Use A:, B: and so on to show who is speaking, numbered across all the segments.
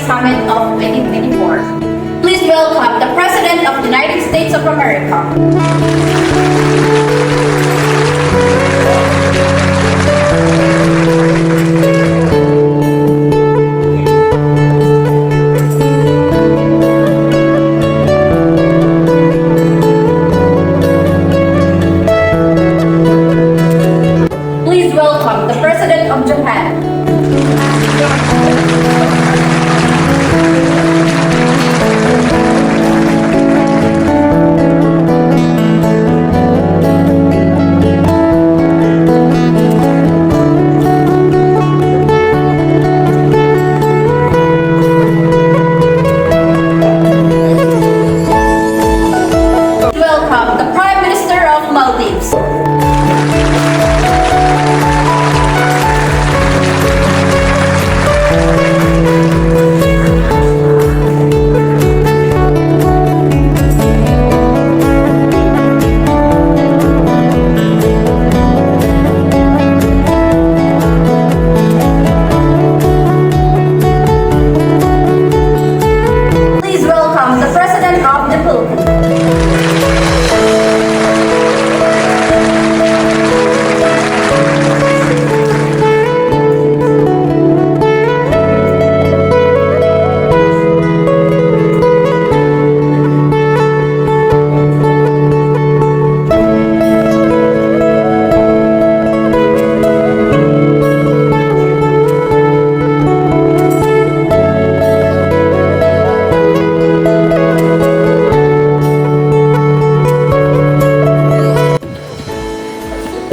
A: Summit of 2024. Please welcome the President of the United States of America. Please welcome the President of Japan. Welcome the Prime Minister of Maldives. Please welcome the President of the Philippines.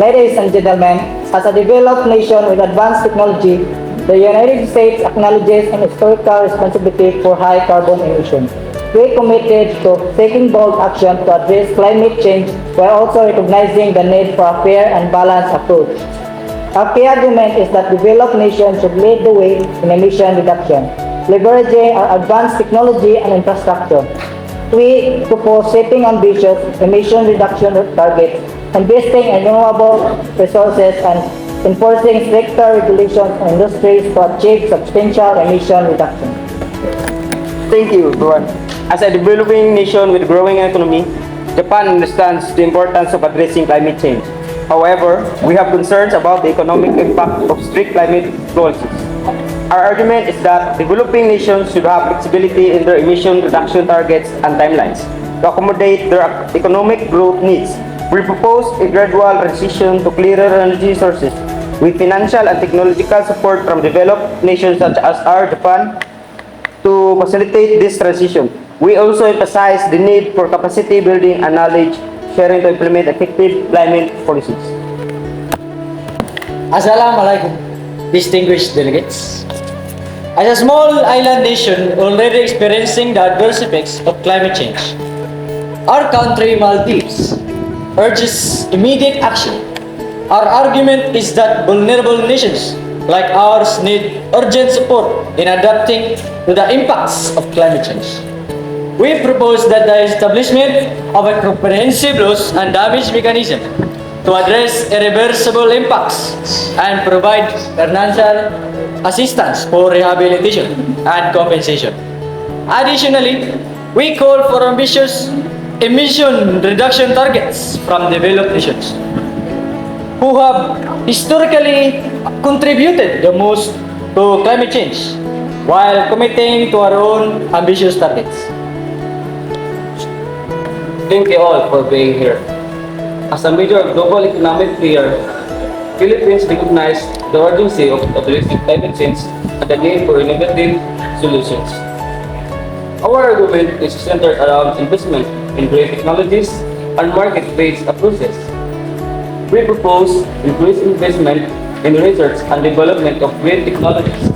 B: Ladies and gentlemen, as a developed nation with advanced technology, the United States acknowledges an historical responsibility for high carbon emissions. We are committed to taking bold action to address climate change while also recognizing the need for a fair and balanced approach. Our key argument is that developed nations should lead the way in emission reduction, leveraging our advanced technology and infrastructure. We propose setting ambitious emission reduction targets, investing in renewable resources, and enforcing stricter regulations on industries to achieve substantial emission reduction.
C: Thank you, Duan. As a developing nation with growing economy, Japan understands the importance of addressing climate change. However, we have concerns about the economic impact of strict climate policies. Our argument is that developing nations should have flexibility in their emission reduction targets and timelines to accommodate their economic growth needs. We propose a gradual transition to clearer energy sources with financial and technological support from developed nations such as our Japan to facilitate this transition. We also emphasize the need for capacity building and knowledge sharing to implement effective climate policies.
D: Assalamualaikum, distinguished delegates. As a small island nation already experiencing the adverse effects of climate change, our country, Maldives, urges immediate action. Our argument is that vulnerable nations like ours need urgent support in adapting to the impacts of climate change. We propose that the establishment of a comprehensive loss and damage mechanism to address irreversible impacts and provide financial assistance for rehabilitation and compensation. Additionally, we call for ambitious emission reduction targets from developed nations who have historically contributed the most to climate change while committing to our own ambitious targets.
E: Thank you all for being here. As a major global economic player, Philippines recognize the urgency of addressing climate change and the need for innovative solutions. Our argument is centered around investment in green technologies and market-based approaches. We propose increased investment in research and development of green technologies,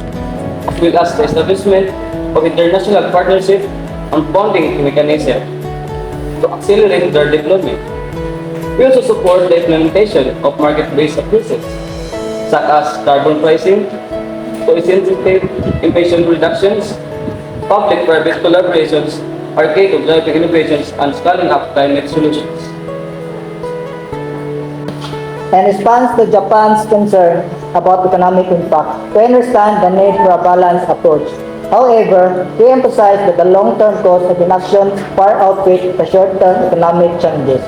E: as well as the establishment of international partnership and funding mechanisms to accelerate their deployment. We also support the implementation of market-based approaches, such as carbon pricing, to incentive emission reductions, public-private collaborations are key to driving innovations and scaling up climate solutions.
B: In response to Japan's concern about economic impact, we understand the need for a balanced approach. However, we emphasize that the long-term cost of inaction far outweighs the short-term economic challenges.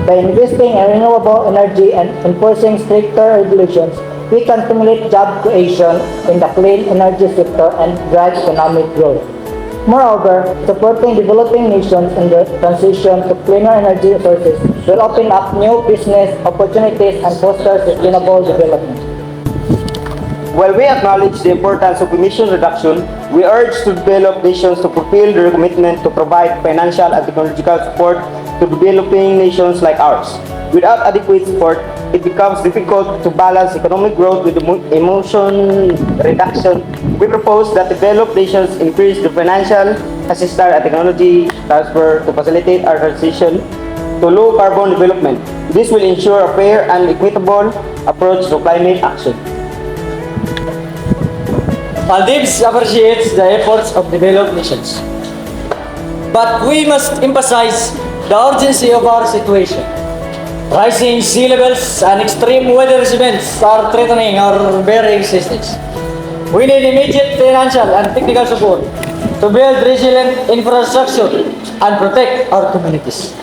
B: By investing in renewable energy and enforcing stricter regulations, we can stimulate job creation in the clean energy sector and drive economic growth. Moreover, supporting developing nations in their transition to cleaner energy sources will open up new business opportunities and foster sustainable development.
C: While we acknowledge the importance of emission reduction, we urge to develop nations to fulfill their commitment to provide financial and technological support to developing nations like ours. Without adequate support, it becomes difficult to balance economic growth with emission reduction. We propose that developed nations increase the financial assistance and technology transfer to facilitate our transition to low carbon development. This will ensure a fair and equitable approach to climate action.
D: Maldives appreciates the efforts of developed nations. But we must emphasize the urgency of our situation. Rising sea levels and extreme weather events are threatening our very existence. We need immediate financial and technical support to build resilient infrastructure and protect our communities.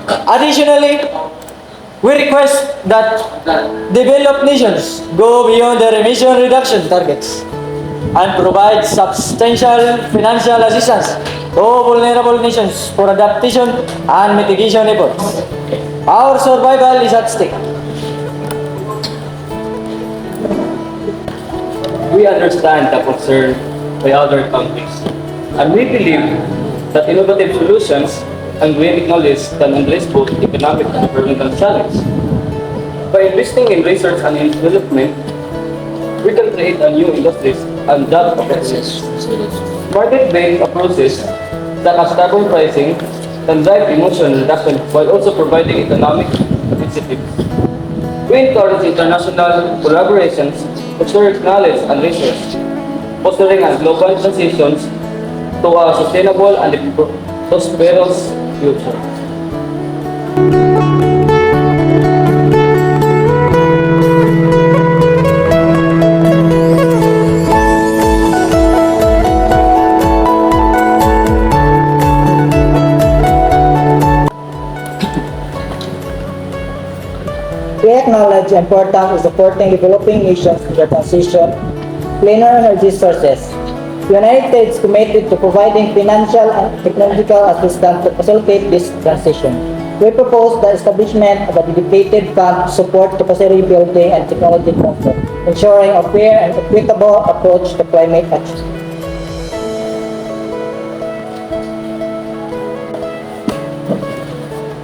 D: Additionally, we request that developed nations go beyond their emission reduction targets and provide substantial financial assistance to vulnerable nations for adaptation and mitigation efforts. Our survival is at stake.
E: We understand the concern by other countries, and we believe that innovative solutions and green technologies can address both economic and environmental challenges. By investing in research and in development, we can create a new industries and job opportunities. Market-based approaches such as carbon pricing can drive emission reduction while also providing economic incentives. We encourage international collaborations to share knowledge and research, fostering a global transition to a sustainable and prosperous future.
B: We acknowledge the importance of supporting developing nations in their transition to cleaner energy sources. The United States is committed to providing financial and technological assistance to facilitate this transition. We propose the establishment of a dedicated fund to support capacity building and technology transfer, ensuring a fair and equitable approach to climate action.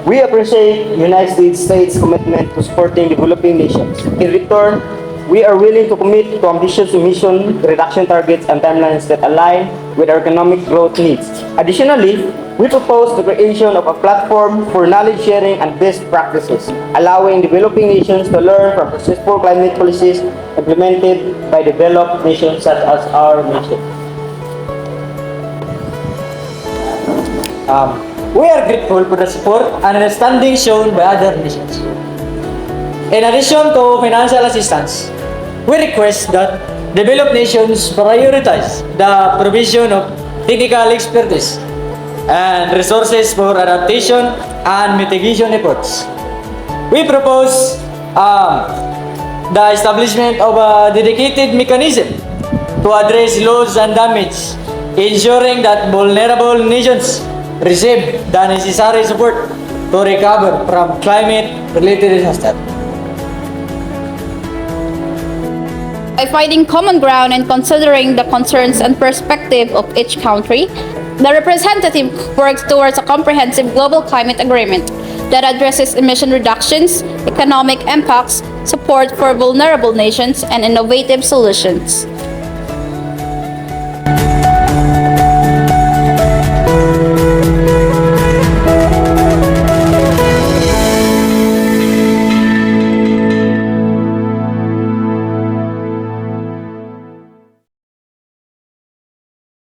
C: We appreciate United States' commitment to supporting developing nations. In return, we are willing to commit to ambitious emission reduction targets and timelines that align with our economic growth needs. Additionally, we propose the creation of a platform for knowledge sharing and best practices, allowing developing nations to learn from successful climate policies implemented by developed nations such as our nation.
D: We are grateful for the support and understanding shown by other nations. In addition to financial assistance, we request that developed nations prioritize the provision of technical expertise and resources for adaptation and mitigation efforts. We propose the establishment of a dedicated mechanism to address loss and damage, ensuring that vulnerable nations receive the necessary support to recover from climate-related disasters.
A: By finding common ground and considering the concerns and perspective of each country, the representative works towards a comprehensive global climate agreement that addresses emission reductions, economic impacts, support for vulnerable nations, and innovative solutions.